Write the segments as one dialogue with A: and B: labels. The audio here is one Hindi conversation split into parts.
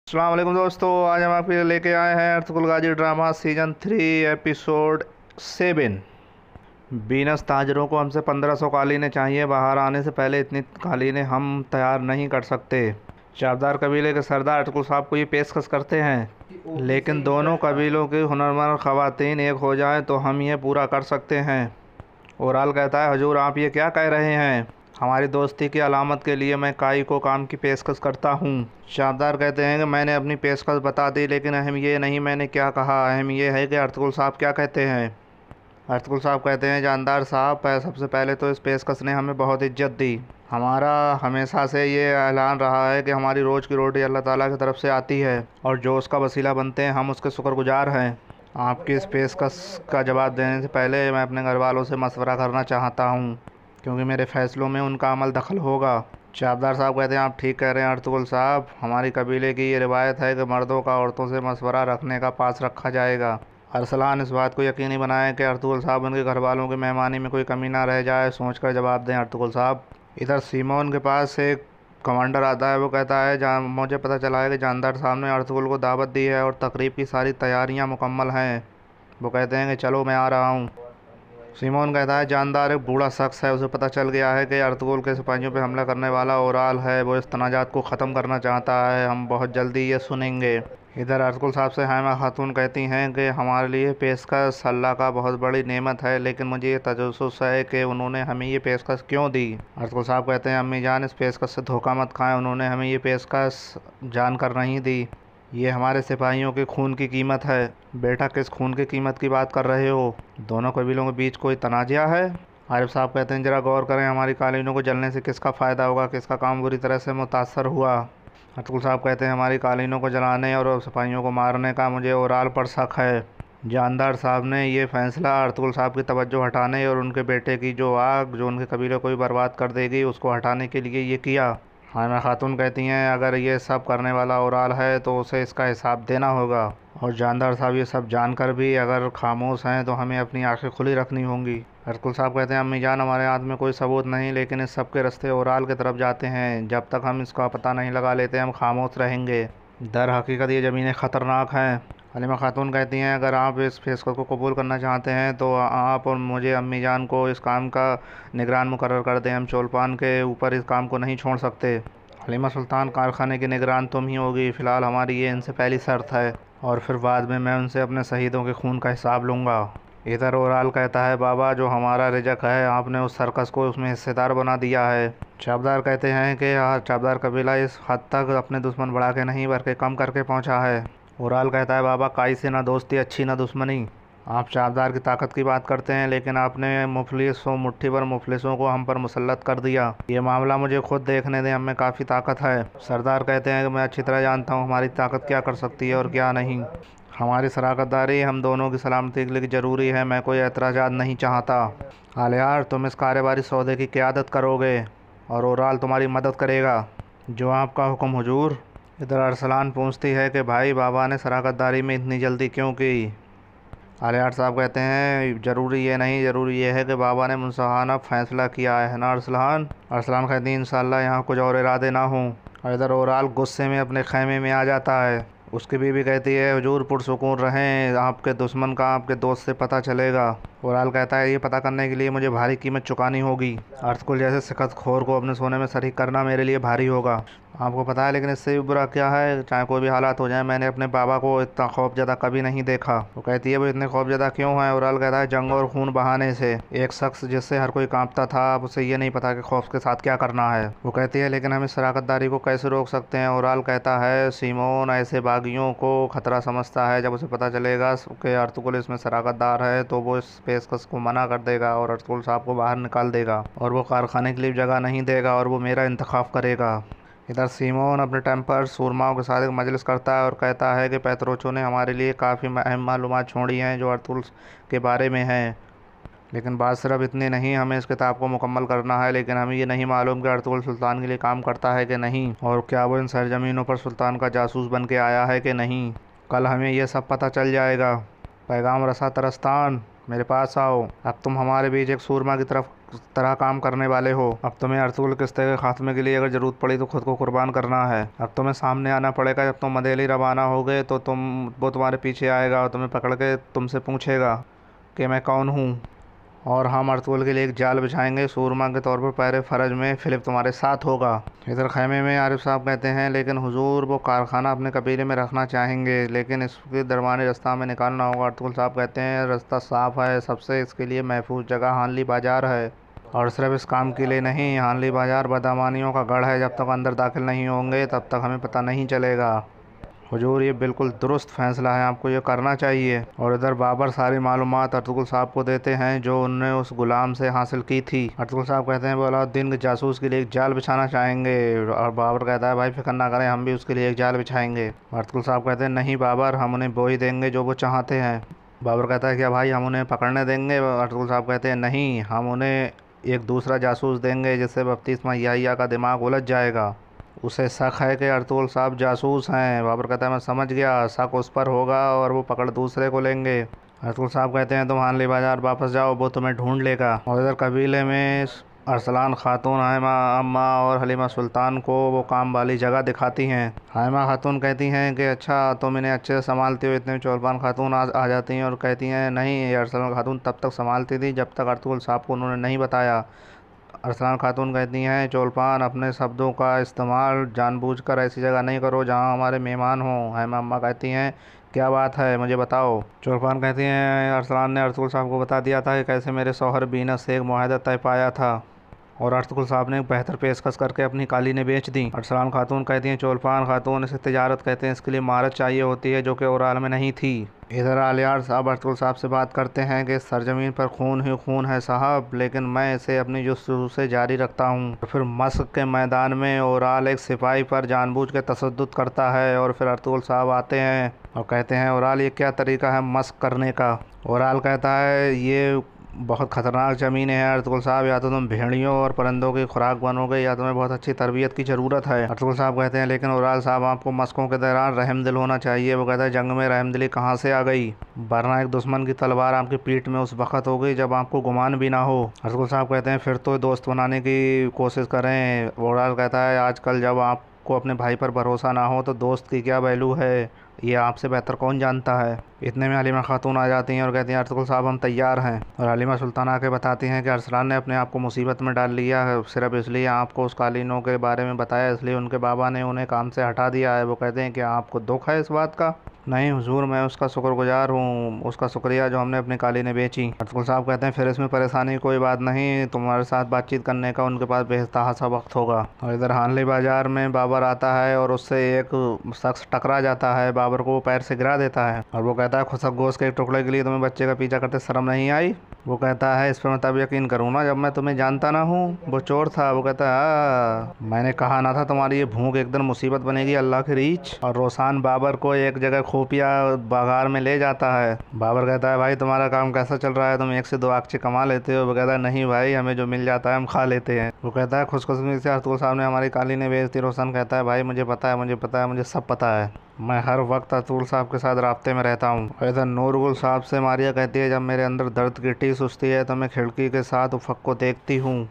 A: अस्सलाम वालेकुम दोस्तों, आज हम आपके लिए लेके आए हैं अर्तुगरुल गाजी ड्रामा सीजन 3 एपिसोड 7। बीनस ताजरों को हमसे 1500 कालीनें चाहिए। बाहर आने से पहले इतनी कालीनें हम तैयार नहीं कर सकते। चाबदार कबीले के सरदार अर्तुगरुल साहब को ये पेशकश करते हैं, लेकिन दोनों कबीलों की हुनरमंद खवातीन एक हो जाएं तो हम ये पूरा कर सकते हैं। ओराल कहता है, हुजूर आप ये क्या कह रहे हैं? हमारी दोस्ती की अलामत के लिए मैं काई को काम की पेशकश करता हूँ। शाबदार कहते हैं कि मैंने अपनी पेशकश बता दी, लेकिन अहम ये नहीं मैंने क्या कहा, अहम ये है कि अर्तुगरुल साहब क्या कहते हैं। अर्तुगरुल साहब कहते हैं, जानदार साहब सबसे पहले तो इस पेशकश ने हमें बहुत इज्जत दी। हमारा हमेशा से ये ऐलान रहा है कि हमारी रोज़ की रोटी अल्लाह ताला की तरफ से आती है और जो उसका वसीला बनते हैं हम उसके शुक्रगुजार हैं। आपकी इस पेशकश का जवाब देने से पहले मैं अपने घर वालों से मशवरा करना चाहता हूँ, क्योंकि मेरे फ़ैसलों में उनका अमल दखल होगा। चाबदार साहब कहते हैं, आप ठीक कह रहे हैं अर्तुगरुल साहब। हमारी कबीले की ये रिवायत है कि मर्दों का औरतों से मशवरा रखने का पास रखा जाएगा। अरसलान इस बात को यकीनी बनाएं कि अर्तुगरुल साहब उनके घर वालों की मेहमानी में कोई कमी ना रह जाए। सोचकर जवाब दें अर्तुगरुल साहब। इधर सीमोन के पास एक कमांडर आता है। वो कहता है, मुझे पता चला है कि जानदार साहब ने अर्तुगरुल को दावत दी है और तकरीब की सारी तैयारियाँ मुकम्मल हैं। वो कहते हैं कि चलो मैं आ रहा हूँ। सीमोन कहता है, जानदार एक बूढ़ा शख्स है, उसे पता चल गया है कि अर्तुगरुल के सिपाहियों पर हमला करने वाला ओराल है। वो इस तनाजात को ख़त्म करना चाहता है। हम बहुत जल्दी ये सुनेंगे। इधर अर्तुगरुल साहब से हाइमा खातून कहती हैं कि हमारे लिए पेशकश अल्लाह का बहुत बड़ी नेमत है, लेकिन मुझे ये तजस्सुस है कि उन्होंने हमें ये पेशकश क्यों दी। अर्तुगरुल साहब कहते हैं, अम्मी जान इस पेशकश से धोखा मत खाएं। उन्होंने हमें ये पेशकश जानकर नहीं दी। ये हमारे सिपाहियों के खून की कीमत है। बेटा, किस खून की कीमत की बात कर रहे हो? दोनों कबीलों के बीच कोई तनाज़ा है? आरिफ साहब कहते हैं, ज़रा गौर करें, हमारी कालीनों को जलने से किसका फ़ायदा होगा, किसका काम बुरी तरह से मुतासर हुआ। अर्तुगरुल साहब कहते हैं, हमारी कालीनों को जलाने और सिपाहियों को मारने का मुझे ओराल पर शक है। जानदार साहब ने यह फ़ैसला अर्तुगरुल साहब की तवज्जो हटाने और उनके बेटे की जो आग जो उनके कबीले को भी बर्बाद कर देगी उसको हटाने के लिए ये किया। हाइमा खातून कहती हैं, अगर ये सब करने वाला ओराल है तो उसे इसका हिसाब देना होगा। और जानदार साहब ये सब जानकर भी अगर खामोश हैं तो हमें अपनी आंखें खुली रखनी होंगी। अर्तुगरुल साहब कहते हैं, अम्मी जान हमारे हाथ में कोई सबूत नहीं, लेकिन इस सब के रास्ते ओराल की तरफ जाते हैं। जब तक हम इसका पता नहीं लगा लेते हम खामोश रहेंगे। दर हकीकत ये ज़मीनें ख़तरनाक हैं। हलीमा खातून कहती हैं, अगर आप इस फैसले को कबूल करना चाहते हैं तो आप और मुझे अम्मी जान को इस काम का निगरान मुकर्रर कर दें। हम चोलपान के ऊपर इस काम को नहीं छोड़ सकते। हलीमा सुल्तान, कारखाने की निगरान तुम ही होगी। फ़िलहाल हमारी ये इनसे पहली शर्त है और फिर बाद में मैं उनसे अपने शहीदों के खून का हिसाब लूँगा। इधर ओराल कहता है, बाबा जो हमारा रिजक है आपने उस सर्कस को उसमें हिस्सेदार बना दिया है। चाबदार कहते हैं कि चाबदार कबीला इस हद तक अपने दुश्मन बढ़ा के नहीं बल्कि कम करके पहुंचा है। ओराल कहता है, बाबा काई से ना दोस्ती अच्छी ना दुश्मनी। आप चाबदार की ताकत की बात करते हैं, लेकिन आपने मुफलिसों मुट्ठी भर मुफलिसों को हम पर मुसल्लत कर दिया। ये मामला मुझे खुद देखने दें, हमें काफ़ी ताकत है। सरदार कहते हैं कि मैं अच्छी तरह जानता हूँ हमारी ताकत क्या कर सकती है और क्या नहीं। हमारी शराकतदारी हम दोनों की सलामती के लिए ज़रूरी है। मैं कोई एतराज़ात नहीं चाहता। आलियार, तुम इस कारोबारी सौदे की क़यादत करोगे और ओराल तुम्हारी मदद करेगा। जो आपका हुक्म हुजूर। इधर अरसलान पूछती है कि भाई बाबा ने शराकतदारी में इतनी जल्दी क्यों की? आलियार साहब कहते हैं, ज़रूरी ये नहीं, ज़रूरी ये है कि बाबा ने मुंसहाना फ़ैसला किया है ना अरसलान। अरसलान कहती हैं, इंशाअल्लाह यहाँ कुछ और इरादे ना हों। और इधर ओराल गुस्से में अपने खैमे में आ जाता है। उसकी बीवी कहती है, हुजूर पुरसुकून रहें, आपके दुश्मन का आपके दोस्त से पता चलेगा। ओराल कहता है, ये पता करने के लिए मुझे भारी कीमत चुकानी होगी। अर्तुगरुल जैसे सिकत खोर को अपने सोने में शरीक करना मेरे लिए भारी होगा। आपको पता है, लेकिन इससे भी बुरा क्या है, चाहे कोई भी हालात हो जाए, मैंने अपने बाबा को इतना खौफजदा कभी नहीं देखा। वो कहती है, वो इतने खौफजदा क्यों हैं? ओराल कहता है, जंग और खून बहाने से। एक शख्स जिससे हर कोई कांपता था, अब उसे ये नहीं पता कि खौफ के साथ क्या करना है। वो कहती है, लेकिन हम इस शराकतदारी को कैसे रोक सकते हैं? ओराल कहता है, सीमोन ऐसे बागियों को खतरा समझता है। जब उसे पता चलेगा कि अर्तुगरुल इसमें शराकतदार है तो वो इस पेशकश को मना कर देगा और अर्तुगरुल साहब को बाहर निकाल देगा और वो कारखाने के लिए जगह नहीं देगा और वो मेरा इंतखाब करेगा। इधर सीमोन अपने टेम्पर सूरमाओं के साथ एक मजलिस करता है और कहता है कि पैतरोचों ने हमारे लिए काफ़ी अहम मालूमात छोड़ी हैं जो अर्तुगरुल के बारे में हैं, लेकिन बात सिर्फ इतनी नहीं, हमें इस किताब को मुकम्मल करना है। लेकिन हमें ये नहीं मालूम कि अर्तुगरुल सुल्तान के लिए काम करता है कि नहीं, और क्या वो इन सरजमीनों पर सुल्तान का जासूस बन के आया है कि नहीं। कल हमें यह सब पता चल जाएगा। पैगाम रसा तरस्तान, मेरे पास आओ। अब तुम हमारे बीच एक सूरमा की तरह काम करने वाले हो। अब तुम्हें अर्तुगरुल किस्ती के खात्मे के लिए अगर जरूरत पड़ी तो खुद को कुर्बान करना है। अब तुम्हें सामने आना पड़ेगा। जब तुम मदेली रवाना हो गए तो वो तुम्हारे पीछे आएगा और तुम्हें पकड़ के तुमसे पूछेगा कि मैं कौन हूँ, और हम अर्तुगरुल के लिए एक जाल बिछाएंगे। सूरमा के तौर पर पहरे फरज में फिलिप तुम्हारे साथ होगा। इधर खैमे में आरिफ साहब कहते हैं, लेकिन हुजूर वो कारखाना अपने कबीले में रखना चाहेंगे, लेकिन इसके दरमियानी रास्ता में निकालना होगा। अर्तुगरुल साहब कहते हैं, रास्ता साफ़ है सबसे, इसके लिए महफूज जगह हानली बाज़ार है, और सिर्फ इस काम के लिए नहीं, हानली बाज़ार बदअमानियों का गढ़ है। जब तक अंदर दाखिल नहीं होंगे तब तक हमें पता नहीं चलेगा। हुजूर ये बिल्कुल दुरुस्त फैसला है, आपको ये करना चाहिए। और इधर बाबर सारी मालूमात अर्तुगरुल साहब को देते हैं जो उनने उस गुलाम से हासिल की थी। अर्तुगरुल साहब कहते हैं वो अलाउद्दीन के जासूस के लिए एक जाल बिछाना चाहेंगे, और बाबर कहता है भाई फिक्र ना करें, हम भी उसके लिए एक जाल बिछाएंगे। अर्तुगरुल साहब कहते हैं नहीं बाबर, हम उन्हें वो ही देंगे जो वो चाहते हैं। बाबर कहता है क्या भाई हम उन्हें पकड़ने देंगे? अर्तुगरुल साहब कहते हैं नहीं, हम उन्हें एक दूसरा जासूस देंगे जिससे बप्तिस्मा याहिया का दिमाग उलझ जाएगा। उसे शक है कि अर्तुगरुल साहब जासूस हैं। बाबर कहता है मैं समझ गया, शक उस पर होगा और वो पकड़ दूसरे को लेंगे। अर्तुगरुल साहब कहते हैं तुम हानली बाज़ार वापस जाओ, वो तुम्हें ढूंढ लेगा। और इधर कबीले में अरसलान खातून हाइमा अम्मा और हलीमा सुल्तान को वो काम वाली जगह दिखाती हैं। हाइमा खातून कहती हैं कि अच्छा तुम इन्हें अच्छे से संभालती हो। इतने में चौलपान खातून आ जाती हैं और कहती हैं नहीं, ये अरसलान खातून तब तक संभालती थी जब तक अर्तुगरुल साहब को उन्होंने नहीं बताया। अरसलान खातून कहती हैं चौलपान अपने शब्दों का इस्तेमाल जानबूझकर ऐसी जगह नहीं करो जहां हमारे मेहमान हों। हाइमा अम्मा कहती हैं क्या बात है मुझे बताओ। चौलपान कहती हैं अरसलान ने अर्तुगरुल साहब को बता दिया था कि कैसे मेरे शौहर बीनस से एक मुआहदा तय पाया था, और अर्तुगरुल साहब ने बेहतर पेशकश करके अपनी कालीनें बेच दी। अरसलान खातून कहती हैं चौलपान खातून इसे तिजारत कहते हैं, इसके लिए महारत चाहिए होती है जो कि ओराल में नहीं थी। इधर आलियार साहब अर्तुगरुल साहब से बात करते हैं कि सरजमीन पर खून ही खून है साहब, लेकिन मैं इसे अपनी जुस्तजू से जारी रखता हूँ। फिर मस्क के मैदान में ओराल एक सिपाही पर जानबूझ के तसद्दुद करता है, और फिर अर्तुगरुल साहब आते हैं और कहते हैं ओराल ये क्या तरीका है मस्क करने का। ओराल कहता है ये बहुत ख़तरनाक ज़मीनें हैं अर्तुगरुल साहब, या तो तुम भेड़ियों और परिंदों की खुराक बनोगे या तुम्हें बहुत अच्छी तरबियत की ज़रूरत है। अर्तुगरुल साहब कहते हैं लेकिन ओराल साहब आपको मस्कों के दौरान रहमदिल होना चाहिए। वो कहता है जंग में रहमदिली कहाँ से आ गई, वरना एक दुश्मन की तलवार आपकी पीठ में उस वक्त हो गई जब आपको गुमान भी ना हो। अर्तुगरुल साहब कहते हैं फिर तो दोस्त बनाने की कोशिश करें। ओराल कहता है आजकल जब आपको अपने भाई पर भरोसा ना हो तो दोस्त की क्या वैल्यू है, ये आपसे बेहतर कौन जानता है। इतने में हलीमा खातून आ जाती हैं और कहती हैं अर्तुगरुल साहब हम तैयार हैं। और हलीमा सुल्तान आके बताती हैं कि अरसलान ने अपने आप को मुसीबत में डाल लिया है, सिर्फ इसलिए आपको उस कालीनों के बारे में बताया इसलिए उनके बाबा ने उन्हें काम से हटा दिया है। वो कहते हैं कि आपको दुख है इस बात का? नहीं हुजूर, मैं उसका शुक्रगुजार हूँ, उसका शुक्रिया जो हमने अपनी कालीनें बेची। अर्तुगरुल साहब कहते हैं फिर इसमें परेशानी की कोई बात नहीं, तुम्हारे साथ बातचीत करने का उनके पास बेतहासा वक्त होगा। और इधर हानली बाज़ार में बाबर आता है और उससे एक शख्स टकरा जाता है, बाबर को वो पैर से गिरा देता है और वो कहता है खुशक गोश्त के एक टुकड़े के लिए तुम्हें बच्चे का पीछा करते शर्म नहीं आई? वो कहता है इस पर मैं तब यकीन करूँ ना जब मैं तुम्हें जानता ना हूँ, वो चोर था। वो कहता है मैंने कहा ना था तुम्हारी ये भूख एक दिन मुसीबत बनेगी अल्लाह की रीछ। और रोसान बाबर को एक जगह खुफिया बागार में ले जाता है। बाबर कहता है भाई तुम्हारा काम कैसा चल रहा है, तुम एक से दो आगचे कमा लेते हो? वो कहता है नहीं भाई, हमें जो मिल जाता है हम खा लेते हैं। वो कहता है खुशकिस्मती से अर्तुगरुल साहब ने हमारी कालीनें बेच दी। रोशन कहता है भाई मुझे पता है, मुझे पता है, मुझे सब पता है, मैं हर वक्त अर्तुगरुल साहब के साथ राब्ते में रहता हूँ। इधर नूरगुल साहब से मारिया कहती है जब मेरे अंदर दर्द की टीस उठती है तो मैं खिड़की के साथ उफक को देखती हूँ,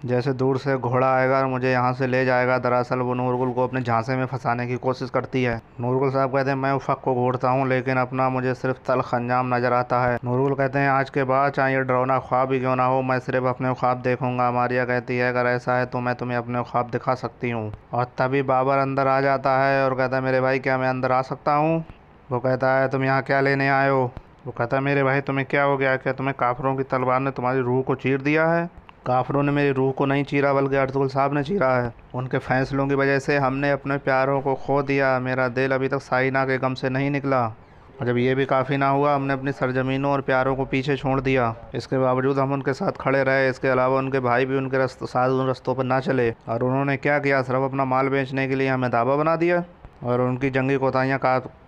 A: जैसे दूर से घोड़ा आएगा और मुझे यहाँ से ले जाएगा। दरअसल वो नूरगुल को अपने झांसे में फंसाने की कोशिश करती है। नूरगुल साहब कहते हैं मैं उफक को घूरता हूँ लेकिन अपना मुझे सिर्फ तल्ख अंजाम नजर आता है। नूरगुल कहते हैं आज के बाद चाहे ये डरावना ख्वाब ही क्यों ना हो, मैं सिर्फ अपने ख्वाब देखूंगा। मारिया कहती है अगर ऐसा है तो मैं तुम्हें अपने ख्वाब दिखा सकती हूँ। और तभी बाबर अंदर आ जाता है और कहता है मेरे भाई क्या मैं अंदर आ सकता हूँ? वो कहता है तुम यहाँ क्या लेने आए हो? वो कहता है मेरे भाई तुम्हें क्या हो गया, क्या तुम्हें काफिरों की तलवार ने तुम्हारी रूह को चीर दिया है? काफिरों ने मेरी रूह को नहीं चीरा बल्कि अर्तुगरुल साहब ने चीरा है। उनके फैसलों की वजह से हमने अपने प्यारों को खो दिया, मेरा दिल अभी तक साइना के गम से नहीं निकला। और जब ये भी काफ़ी ना हुआ हमने अपनी सरजमीनों और प्यारों को पीछे छोड़ दिया। इसके बावजूद हम उनके साथ खड़े रहे। इसके अलावा उनके भाई भी उनके साथ उन रस्तों पर ना चले और उन्होंने क्या किया, सिर्फ अपना माल बेचने के लिए हमें दावा बना दिया। और उनकी जंगी कोताहियाँ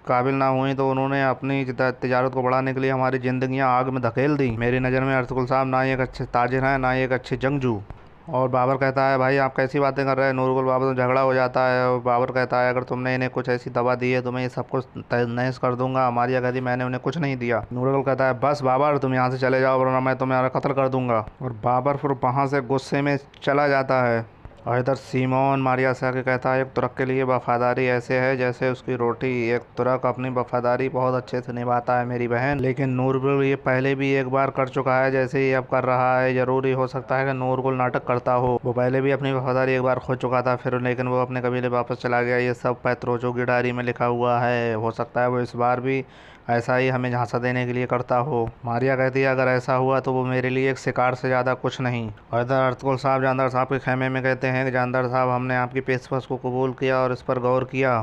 A: काबिल ना हुई तो उन्होंने अपनी तिजारत को बढ़ाने के लिए हमारी ज़िंदगियाँ आग में धकेल दी। मेरी नज़र में अर्तुगरुल साहब ना ही एक अच्छे ताजिर हैं ना ही एक अच्छे जंगजू। और बाबर कहता है भाई आप कैसी बातें कर रहे हैं। नूरगुल बाबर से झगड़ा हो जाता है और बाबर कहता है अगर तुमने इन्हें कुछ ऐसी दवा दी है तो मैं ये सब कुछ तहस कर दूंगा। मारिया कहती मैंने उन्हें कुछ नहीं दिया। नूरगुल कहता है बस बाबर तुम यहाँ से चले जाओ वरना मैं तुम्हारा कत्ल कर दूंगा। और बाबर फिर वहाँ से गुस्से में चला जाता है। और इधर सीमोन मारिया से आके कहता है एक तुर्क के लिए वफादारी ऐसे है जैसे उसकी रोटी। एक तुर्क अपनी वफादारी बहुत अच्छे से निभाता है मेरी बहन, लेकिन नूरगुल ये पहले भी एक बार कर चुका है जैसे ही अब कर रहा है। जरूरी हो सकता है कि नूरगुल नाटक करता हो। वो पहले भी अपनी वफादारी एक बार खो चुका था फिर, लेकिन वो अपने कबीले वापस चला गया। ये सब पैत्रोचो की डायरी में लिखा हुआ है। हो सकता है वो इस बार भी ऐसा ही हमें झांसा देने के लिए करता हो। मारिया कहती है अगर ऐसा हुआ तो वो मेरे लिए एक शिकार से ज़्यादा कुछ नहीं। और इधर अर्तुगरुल साहब जानदार साहब के खेमे में कहते हैं कि जानदार साहब हमने आपकी पेशकश को कबूल किया और इस पर गौर किया।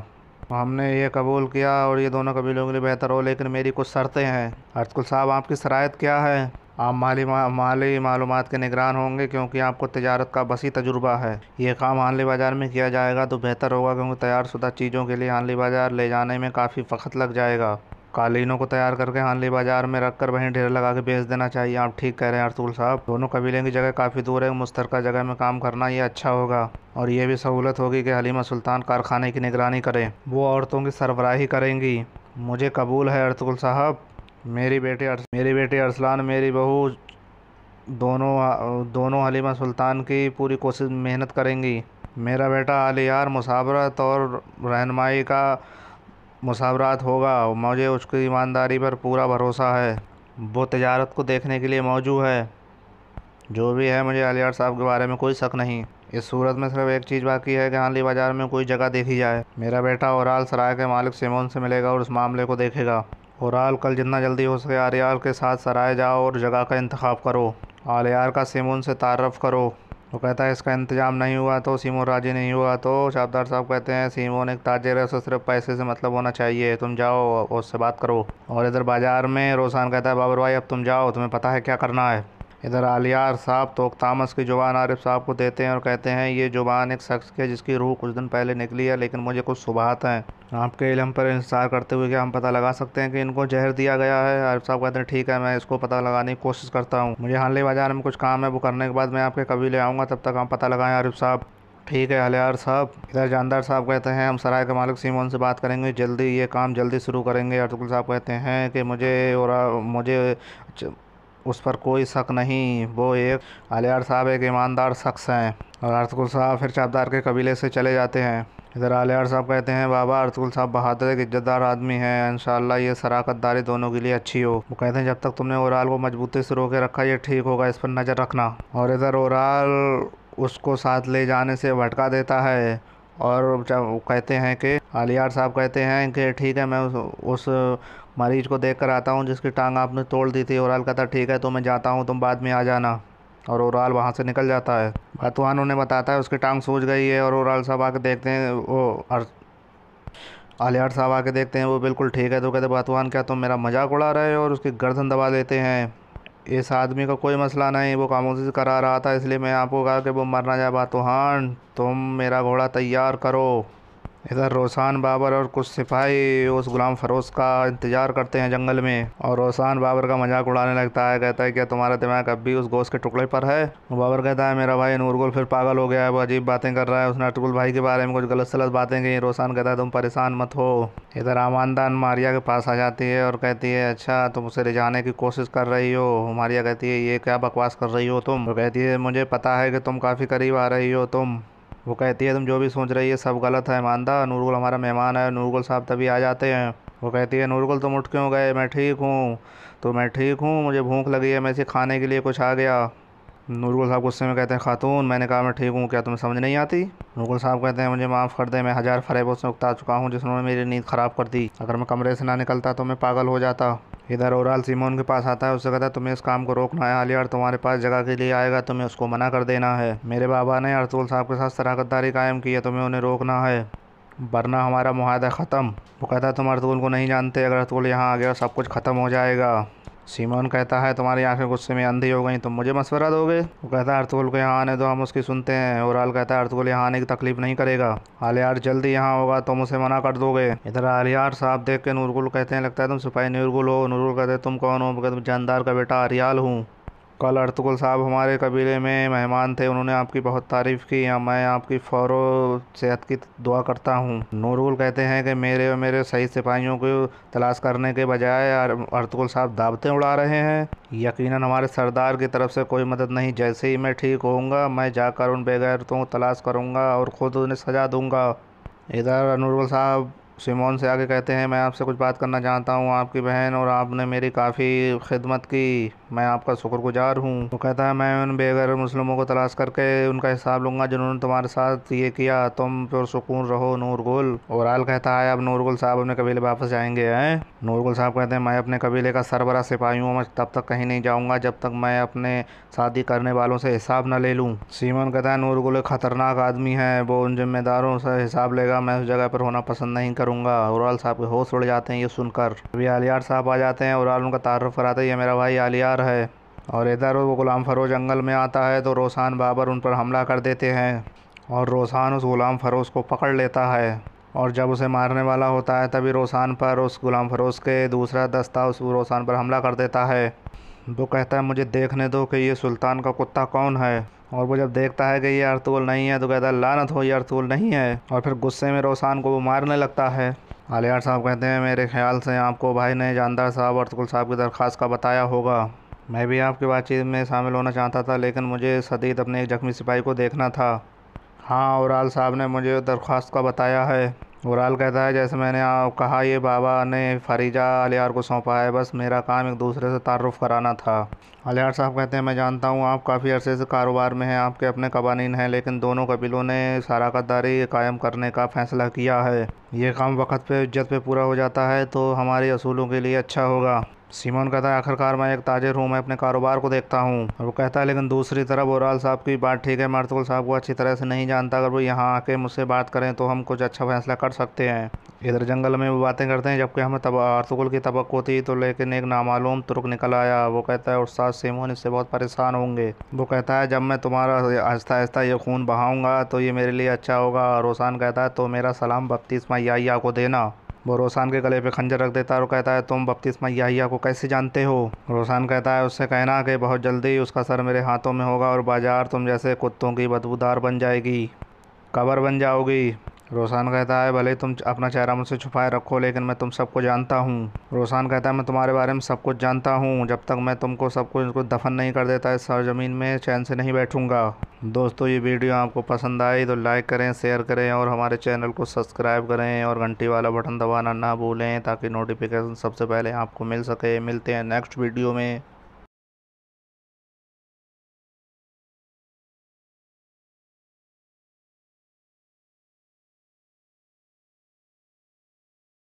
A: हमने ये कबूल किया और ये दोनों कबीलों के लिए बेहतर हो, लेकिन मेरी कुछ शर्तें हैं। अर्तुगरुल साहब आपकी शराइत क्या है। आप माली मालूमात के निगरान होंगे क्योंकि आपको तिजारत का बसी तजुर्बा है। ये काम हानली बाज़ार में किया जाएगा तो बेहतर होगा क्योंकि तैयारशुदा चीज़ों के लिए हानली बाज़ार ले जाने में काफ़ी वक्त लग जाएगा। कालीनों को तैयार करके हानली बाज़ार में रखकर वहीं ढेर लगा के बेच देना चाहिए। आप ठीक कह रहे हैं अर्तुगरुल साहब। दोनों कबीले की जगह काफ़ी दूर है, मुश्तरका जगह में काम करना ये अच्छा होगा। और ये भी सहूलत होगी कि हलीमा सुल्तान कारखाने की निगरानी करें। वो औरतों की सरबराही करेंगी। मुझे कबूल है अर्तुगरुल साहब। मेरी बेटी अरसलान मेरी बहू दोनों हलीमा सुल्तान की पूरी कोशिश मेहनत करेंगी। मेरा बेटा आलियार मुसावरत और रहनुमाई का मुसावरात होगा। मुझे उसकी ईमानदारी पर पूरा भरोसा है। वो तिजारत को देखने के लिए मौजूद है। जो भी है मुझे आलियार साहब के बारे में कोई शक नहीं। इस सूरत में सिर्फ एक चीज़ बाकी है कि हानली बाज़ार में कोई जगह देखी जाए। मेरा बेटा ओराल सराय के मालिक सिमोन से मिलेगा और उस मामले को देखेगा। ओराल कल जितना जल्दी हो सके आलियार के साथ सराय जाओ और जगह का इंतखाब करो। आलियार का सिमोन से तारफ़ करो। वो कहता है इसका इंतजाम नहीं हुआ तो सीमोन राजी नहीं हुआ तो शाबदार साहब कहते हैं सीमोन एक ताजिर है, उसे सिर्फ पैसे से मतलब होना चाहिए। तुम जाओ और उससे बात करो। और इधर बाज़ार में रोसान कहता है बाबर भाई अब तुम जाओ, तुम्हें पता है क्या करना है। इधर आलियार साहब तो तामस की ज़ुबान आरिफ साहब को देते हैं और कहते हैं ये ज़ुबान एक शख्स की जिसकी रूह कुछ दिन पहले निकली है, लेकिन मुझे कुछ शुबहात हैं। आपके इल्म पर इंतज़ार करते हुए क्या हम पता लगा सकते हैं कि इनको जहर दिया गया है। आरिफ साहब कहते हैं ठीक है मैं इसको पता लगाने की कोशिश करता हूँ। मुझे हानली बाज़ार में कुछ काम है, वो करने के बाद मैं आपके कबीले आऊँगा, तब तक आप पता लगाएं आरिफ साहब। ठीक है आलियार साहब। इधर जानदार साहब कहते हैं हम सराय के मालिक सीमोन से बात करेंगे, जल्दी ये काम जल्दी शुरू करेंगे। अर्तुगरुल साहब कहते हैं कि मुझे उस पर कोई शक नहीं। वो एक आलियार साहब एक ईमानदार शख्स हैं। और अर्तुगरुल साहब फिर चाबदार के कबीले से चले जाते हैं। इधर आलियार साहब कहते हैं बाबा अर्तुगरुल साहब बहादुर एक इज्जतदार आदमी हैं, इंशाअल्लाह ये शराकतदारी दोनों के लिए अच्छी हो। वो कहते हैं जब तक तुमने ओराल को मजबूती से रोके रखा ये ठीक होगा, इस पर नज़र रखना। और इधर ओराल उसको साथ ले जाने से भटका देता है। और जब वो कहते हैं कि आलियार साहब कहते हैं कि ठीक है मैं उस मरीज को देख कर आता हूँ जिसकी टांग आपने तोड़ दी थी। ओराल कहता ठीक है तो मैं जाता हूँ, तुम बाद में आ जाना। और ओराल वहाँ से निकल जाता है। बातवान उन्हें बताता है उसकी टांग सूज गई है। और ओराल साहब आके देखते हैं आलियार साहब आके देखते हैं वो बिल्कुल ठीक है। तो कहते बातवान क्या तुम मेरा मजाक उड़ा रहे हो, और उसकी गर्दन दबा देते हैं। इस आदमी का कोई मसला नहीं, वो खामोशी से करा रहा था, इसलिए मैं आपको कहा कि वो मर ना जाए। बातवान तुम मेरा घोड़ा तैयार करो। इधर रोसान बाबर और कुछ सिपाही उस गुलाम फरोज का इंतज़ार करते हैं जंगल में। और रोसान बाबर का मजाक उड़ाने लगता है, कहता है क्या तुम्हारा दिमाग अब भी उस गोश्त के टुकड़े पर है। बाबर कहता है मेरा भाई नूरगुल फिर पागल हो गया है, वो अजीब बातें कर रहा है, उसने अर्तुगरुल भाई के बारे में कुछ गलत सलत बातें की। रोसान कहता है तुम परेशान मत हो। इधर आमानदान मारिया के पास आ जाती है और कहती है अच्छा तुम उसे ले जाने की कोशिश कर रही हो। मारिया कहती है ये क्या बकवास कर रही हो तुम। वो कहती है मुझे पता है कि तुम काफ़ी करीब आ रही हो तुम। वो कहती है तुम जो भी सोच रही है सब गलत है ईमानदार, नूरगुल हमारा मेहमान है। नूरगुल साहब तभी आ जाते हैं। वो कहती है नूरगुल तुम उठ क्यों गए, मैं ठीक हूँ। तो मैं ठीक हूँ, मुझे भूख लगी है, मैं इसे खाने के लिए कुछ आ गया। नूरगुल साहब गुस्से में कहते हैं खातून मैंने कहा मैं ठीक हूँ, क्या तुम्हें समझ नहीं आती। नूरगुल साहब कहते हैं मुझे माफ़ कर दे, मैं 1000 फरेबों से उकता चुका हूँ जिन्होंने मेरी नींद ख़राब कर दी। अगर मैं कमरे से ना निकलता तो मैं पागल हो जाता। इधर ओराल सीमोन के पास आता है, उससे कहता है तुम्हें इस काम को रोकना है। आलियार तुम्हारे पास जगह के लिए आएगा, तुम्हें उसको मना कर देना है। मेरे बाबा ने अर्तुगरुल साहब के साथ शराकतदारी कायम की है, तुम्हें उन्हें रोकना है वरना हमारा मुआहदा ख़त्म। वो कहता है तुम अर्तुगरुल को नहीं जानते, अगर अर्तुगरुल यहाँ आ गया सब कुछ ख़त्म हो जाएगा। सीमोन कहता है तुम्हारी आंखें गुस्से में अंधी हो गई, तुम मुझे मशवरा दोगे। वो कहता है अर्तुगरुल को यहाँ आने दो, हम उसकी सुनते हैं। ओराल कहता है अर्तुगरुल यहाँ आने की तकलीफ नहीं करेगा, आलियार जल्दी यहाँ होगा, तुम उसे मना कर दोगे। इधर आलियार साहब देख के नूरगुल कहते हैं लगता है तुम सिपाही नूरगुल हो। नूरगुल कहते हैं तुम कौन हो। कहते तुम जानदार का बेटा आरियाल हूँ। कल अर्तुगरुल साहब हमारे कबीले में मेहमान थे, उन्होंने आपकी बहुत तारीफ़ की। मैं आपकी फ़ौरो सेहत की दुआ करता हूँ। नूरगुल कहते हैं कि मेरे और मेरे सही सिपाहियों को तलाश करने के बजाय अर्तुगरुल साहब दावतें उड़ा रहे हैं। यकीनन हमारे सरदार की तरफ से कोई मदद नहीं। जैसे ही मैं ठीक होऊंगा मैं जाकर उन बेगैरतों को तलाश करूंगा और ख़ुद उन्हें सज़ा दूंगा। इधर नूरगुल साहब सिमोन से आगे कहते हैं, मैं आपसे कुछ बात करना चाहता हूँ। आपकी बहन और आपने मेरी काफ़ी खिदमत की, मैं आपका शुक्रगुजार हूँ। वो कहता है, मैं उन बेघर मुस्लिमों को तलाश करके उनका हिसाब लूँगा जिन्होंने तुम्हारे साथ ये किया। तुम पुरसुकून रहो नूरगुल। ओराल कहता है, अब नूरगुल साहब अपने कबीले वापस जाएंगे हैं। नूरगुल साहब कहते हैं, मैं अपने कबीले का सरबरा सिपाही हूँ, मैं तब तक कहीं नहीं जाऊँगा जब तक मैं अपने शादी करने वालों से हिसाब न ले लूँ। सीमोन कहता है, नूरगुल एक ख़तरनाक आदमी है, वो उन जिम्मेदारों से हिसाब लेगा, मैं उस जगह पर होना पसंद नहीं करूँगा। ओराल साहब के होश उड़ जाते हैं ये सुनकर। अभी आलियार साहब आ जाते हैं। ओराल उनका तारुफ कराते हैं, ये मेरा भाई आलियार है। और इधर वो गुलाम फ़रोज़ जंगल में आता है तो रोसान बाबर उन पर हमला कर देते हैं और रोसान उस गुलाम फ़रोज़ को पकड़ लेता है। और जब उसे मारने वाला होता है तभी रोसान पर उस गुलाम फ़रोज़ के दूसरा दस्ता उस रोसान पर हमला कर देता है। वो कहता है, मुझे देखने दो कि ये सुल्तान का कुत्ता कौन है। और वो जब देखता है कि ये अर्तुगरुल नहीं है तो कहता है, लानत हो, ये अर्तुगरुल नहीं है। और फिर गुस्से में रोसान को वो मारने लगता है। आलियार साहब कहते हैं, मेरे ख्याल से आपको भाई ने जानदार साहब अर्तुगरुल साहब की दरख्वास्त का बताया होगा। मैं भी आपकी बातचीत में शामिल होना चाहता था, लेकिन मुझे सदीद अपने एक जख्मी सिपाही को देखना था। हाँ, ओराल साहब ने मुझे दरख्वास्त का बताया है। ओराल कहता है, जैसे मैंने कहा, ये बाबा ने फरीजा आलियार को सौंपा है, बस मेरा काम एक दूसरे से तारुफ कराना था। आलियार साहब कहते हैं, मैं जानता हूँ आप काफ़ी अरसे से कारोबार में हैं, आपके अपने कवानीन हैं, लेकिन दोनों कबीलों ने शराकतदारी कायम करने का फ़ैसला किया है। ये काम वक्त पे इज्जत पे पूरा हो जाता है तो हमारे असूलों के लिए अच्छा होगा। सीमोन कहता है, आखिरकार मैं एक ताजिर हूँ, मैं अपने कारोबार को देखता हूँ। और वो कहता है, लेकिन दूसरी तरफ ओराल साहब की बात ठीक है, मैं अर्तुगरुल साहब को अच्छी तरह से नहीं जानता, अगर वो यहाँ आके मुझसे बात करें तो हम कुछ अच्छा फैसला कर सकते हैं। इधर जंगल में वो बातें करते हैं, जबकि हमें अर्तुगरुल की तवक्को थी तो लेकिन एक नामालूम तुर्क निकल आया। वो कहता है, उस्ताद सीमोन इससे बहुत परेशान होंगे। वो कहता है, जब मैं तुम्हारा आहिस्ता आहिस्ता ये खून बहाऊंगा तो ये मेरे लिए अच्छा होगा। रोसान कहता है, तो मेरा सलाम बपतिस्मा याहिया को देना। वो रोसान के गले पे खंजर रख देता है और कहता है, तुम बपतिस्मा याहिया को कैसे जानते हो। रोसान कहता है, उससे कहना कि बहुत जल्दी उसका सर मेरे हाथों में होगा और बाजार तुम जैसे कुत्तों की बदबूदार बन जाएगी, कबर बन जाओगी। रोसान कहता है, भले तुम अपना चेहरा मुझसे छुपाए रखो, लेकिन मैं तुम सबको जानता हूँ। रोसान कहता है, मैं तुम्हारे बारे में सब कुछ जानता हूँ, जब तक मैं तुमको सब कुछ दफन नहीं कर देता इस सरजमीन में चैन से नहीं बैठूंगा। दोस्तों, ये वीडियो आपको पसंद आई तो लाइक करें, शेयर करें और हमारे चैनल को सब्सक्राइब करें और घंटी वाला बटन दबाना ना भूलें ताकि नोटिफिकेशन सबसे पहले आपको मिल सके। मिलते हैं नेक्स्ट वीडियो में।